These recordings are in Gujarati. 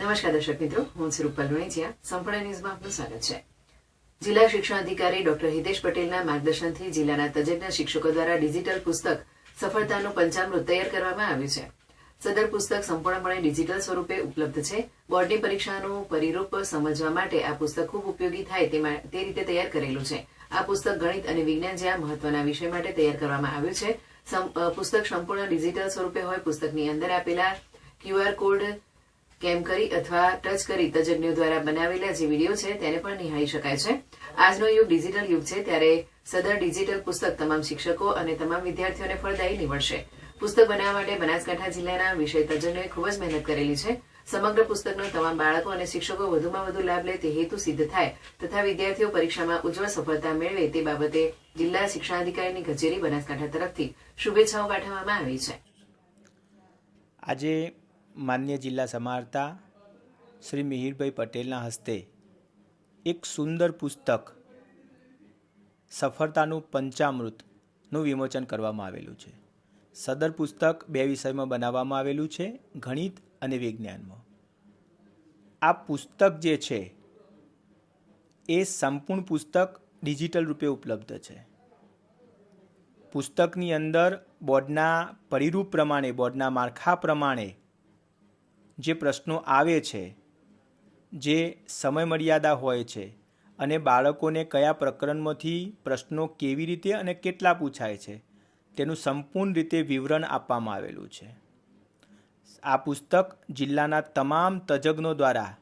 નમસ્કાર દર્શક મિત્રો, હું છું રૂપલ વણેચિયા. સંપૂર્ણ ન્યૂઝમાં આપનું સ્વાગત છે. જિલ્લા શિક્ષણાધિકારી ડોક્ટર હિતેશ પટેલના માર્ગદર્શનથી જિલ્લાના તજજ્ઞ શિક્ષકો દ્વારા ડિજિટલ પુસ્તક સફળતાનું પંચામૃત તૈયાર કરવામાં આવ્યું છે. સદર પુસ્તક સંપૂર્ણપણે ડિજિટલ સ્વરૂપે ઉપલબ્ધ છે. બોર્ડની પરીક્ષાનું પરિરૂપ સમજવા માટે આ પુસ્તક ખૂબ ઉપયોગી થાય તે રીતે તૈયાર કરેલું છે. આ પુસ્તક ગણિત અને વિજ્ઞાન જેવા મહત્વના વિષય માટે તૈયાર કરવામાં આવ્યું છે. પુસ્તક સંપૂર્ણ ડિજિટલ સ્વરૂપે હોય. પુસ્તકની અંદર આપેલા QR કોડ કેમ કરી અથવા ટચ કરી તજજ્ઞો દ્વારા બનાવેલા જે વિડીયો છે તેને પણ નિહાળી શકાય છે. આજનો યુગ ડિજિટલ યુગ છે, ત્યારે સદર ડિજિટલ પુસ્તક તમામ શિક્ષકો અને તમામ વિદ્યાર્થીઓને ફળદાયી નીવડશે. પુસ્તક બનાવવા માટે બનાસકાંઠા જિલ્લાના વિષય તજજ્ઞોએ ખૂબ જ મહેનત કરેલી છે. સમગ્ર પુસ્તકનો તમામ બાળકો અને શિક્ષકો વધુમાં વધુ લાભ લે તે હેતુ સિદ્ધ થાય તથા વિદ્યાર્થીઓ પરીક્ષામાં ઉજ્જવળ સફળતા મેળવે તે બાબતે જિલ્લા શિક્ષણાધિકારીની કચેરી બનાસકાંઠા તરફથી શુભેચ્છાઓ પાઠવવામાં આવી છે. આજે માન્ય જિલ્લા સમાહર્તા શ્રી મિહિરભાઈ પટેલના હસ્તે એક સુંદર પુસ્તક સફળતાનું પંચામૃતનું વિમોચન કરવામાં આવેલું છે. સદર પુસ્તક 2 વિષયમાં બનાવવામાં આવેલું છે, ગણિત અને વિજ્ઞાનમાં. આ પુસ્તક જે છે એ સંપૂર્ણ પુસ્તક ડિજિટલ રૂપે ઉપલબ્ધ છે. પુસ્તકની અંદર બોર્ડના પરિરૂપ પ્રમાણે, બોર્ડના માળખા પ્રમાણે જે પ્રશ્નો આવે છે, જે સમય મર્યાદા હોય છે અને બાળકોને કયા પ્રકરણમાંથી પ્રશ્નો કેવી રીતે અને કેટલા પૂછાય છે તેનું સંપૂર્ણ રીતે વિવરણ આપવામાં આવેલું છે. આ પુસ્તક જિલ્લાના તમામ તજજ્ઞો દ્વારા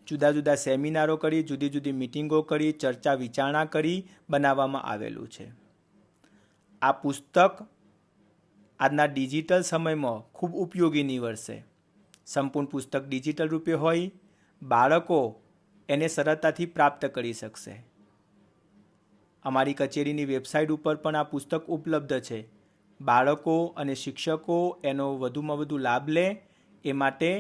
જુદા જુદા સેમિનારો કરી, જુદી જુદી મિટિંગો કરી, ચર્ચા વિચારણા કરી બનાવવામાં આવેલું છે. આ પુસ્તક આજના ડિજિટલ સમયમાં ખૂબ ઉપયોગી નીવડશે. સંપૂર્ણ પુસ્તક ડિજિટલ રૂપે હોય, બાળકો એને સરળતાથી પ્રાપ્ત કરી શકશે. અમારી કચેરીની વેબસાઇટ ઉપર પણ આ પુસ્તક ઉપલબ્ધ છે. બાળકો અને શિક્ષકો એનો વધુમાં વધુ લાભ લે એ માટે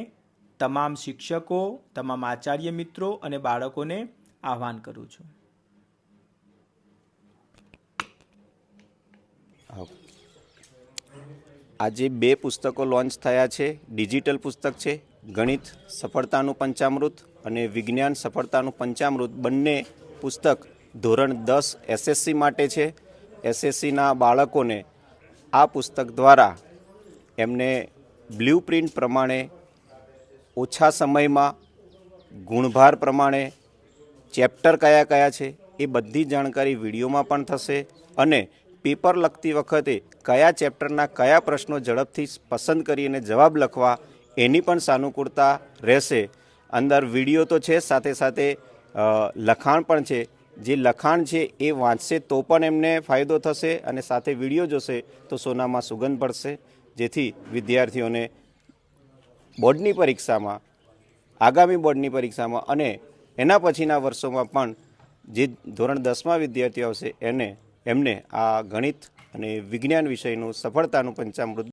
તમામ શિક્ષકો, તમામ આચાર્ય મિત્રો અને બાળકોને આહ્વાન કરું છું. આજે 2 પુસ્તકો લોન્ચ થયા છે. ડિજિટલ પુસ્તક છે ગણિત સફળતાનું પંચામૃત અને વિજ્ઞાન સફળતાનું પંચામૃત. બંને પુસ્તક ધોરણ 10 SSC માટે છે. SSCના બાળકોને આ પુસ્તક દ્વારા એમને બ્લુ પ્રિન્ટ પ્રમાણે ઓછા સમયમાં, ગુણભાર પ્રમાણે, ચેપ્ટર કયા કયા છે એ બધી જાણકારી વિડીયોમાં પણ થશે અને પેપર લખતી વખતે કયા ચેપ્ટરના કયા પ્રશ્નો ઝડપથી પસંદ કરીને જવાબ લખવા એની પણ સાનુકૂળતા રહેશે. અંદર વિડીયો તો છે, સાથે સાથે લખાણ પણ છે. જે લખાણ છે એ વાંચશે તો પણ એમને ફાયદો થશે અને સાથે વિડીયો જોશે તો સોનામાં સુગંધ પડશે, જેથી વિદ્યાર્થીઓને બોર્ડની પરીક્ષામાં, આગામી બોર્ડની પરીક્ષામાં અને એના પછીના વર્ષોમાં પણ જે ધોરણ 10માં વિદ્યાર્થીઓ આવશે એમને આ ગણિત અને વિજ્ઞાન વિષયનું સફળતાનું પંચામૃત